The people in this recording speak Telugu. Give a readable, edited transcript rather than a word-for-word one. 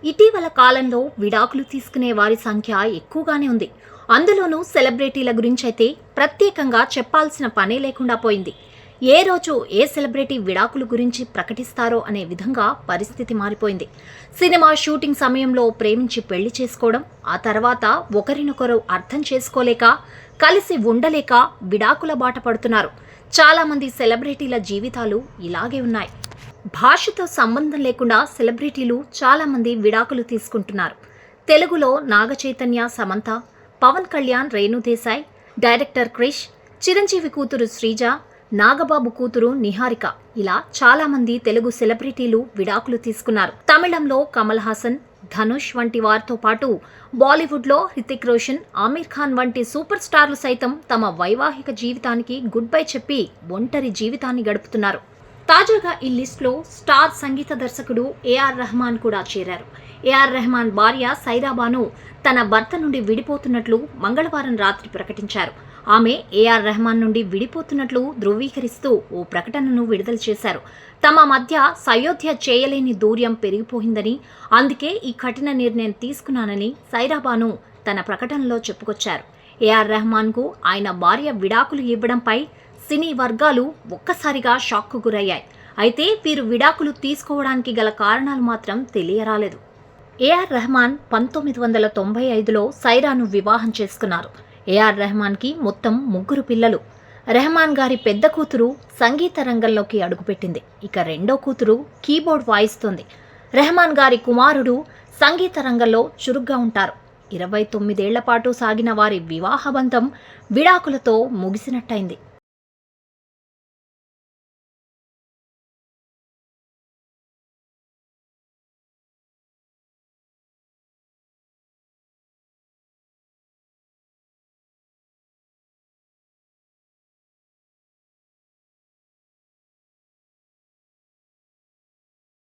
ఇటీవల కాలంలో విడాకులు తీసుకునే వారి సంఖ్య ఎక్కువగానే ఉంది. అందులోనూ సెలబ్రిటీల గురించైతే ప్రత్యేకంగా చెప్పాల్సిన పనే లేకుండా పోయింది. ఏ రోజు ఏ సెలబ్రిటీ విడాకుల గురించి ప్రకటిస్తారో అనే విధంగా పరిస్థితి మారిపోయింది. సినిమా షూటింగ్ సమయంలో ప్రేమించి పెళ్లి చేసుకోవడం, ఆ తర్వాత ఒకరినొకరు అర్థం చేసుకోలేక, కలిసి ఉండలేక విడాకుల బాట పడుతున్నారు. చాలామంది సెలబ్రిటీల జీవితాలు ఇలాగే ఉన్నాయి. భాషతో సంబంధం లేకుండా సెలబ్రిటీలు చాలామంది విడాకులు తీసుకుంటున్నారు. తెలుగులో నాగ చైతన్య, సమంత, పవన్ కళ్యాణ్, రేణు దేశాయ్, డైరెక్టర్ క్రిష్, చిరంజీవి కూతురు శ్రీజ, నాగబాబు కూతురు నిహారిక, ఇలా చాలామంది తెలుగు సెలబ్రిటీలు విడాకులు తీసుకున్నారు. తమిళంలో కమల్ హాసన్, ధనుష్ వంటి వారితో పాటు బాలీవుడ్లో హృతిక్ రోషన్, ఆమీర్ ఖాన్ వంటి సూపర్ స్టార్లు సైతం తమ వైవాహిక జీవితానికి గుడ్ బై చెప్పి ఒంటరి జీవితాన్ని గడుపుతున్నారు. తాజాగా ఈ లిస్టులో స్టార్ సంగీత దర్శకుడు ఏఆర్ రెహమాన్ కూడా చేరారు. ఏఆర్ రెహమాన్ భార్య సైరా బాను తన భర్త నుండి విడిపోతున్నట్లు మంగళవారం రాత్రి ప్రకటించారు. ఆమె ఏఆర్ రెహమాన్ నుండి విడిపోతున్నట్లు ధృవీకరిస్తూ ఓ ప్రకటనను విడుదల చేశారు. తమ మధ్య సయోధ్య చేయలేని దూర్యం పెరిగిపోయిందని, అందుకే ఈ కఠిన నిర్ణయం తీసుకున్నానని సైరా బాను తన ప్రకటనలో చెప్పుకొచ్చారు. ఏఆర్ రెహమాన్కు ఆయన భార్య విడాకులు ఇవ్వడంపై సినీ వర్గాలు ఒక్కసారిగా షాక్కు గురయ్యాయి. అయితే వీరు విడాకులు తీసుకోవడానికి గల కారణాలు మాత్రం తెలియరాలేదు. ఏఆర్ రెహమాన్ 1995లో సైరాను వివాహం చేసుకున్నారు. ఏఆర్ రెహమాన్కి మొత్తం 3 పిల్లలు. రెహమాన్ గారి పెద్ద కూతురు సంగీత రంగంలోకి అడుగుపెట్టింది. ఇక రెండో కూతురు కీబోర్డ్ వాయిస్తుంది. రెహమాన్ గారి కుమారుడు సంగీత రంగంలో చురుగ్గా ఉంటారు. 29 ఏళ్ల పాటు సాగిన వారి వివాహ బంధం విడాకులతో ముగిసినట్టయింది.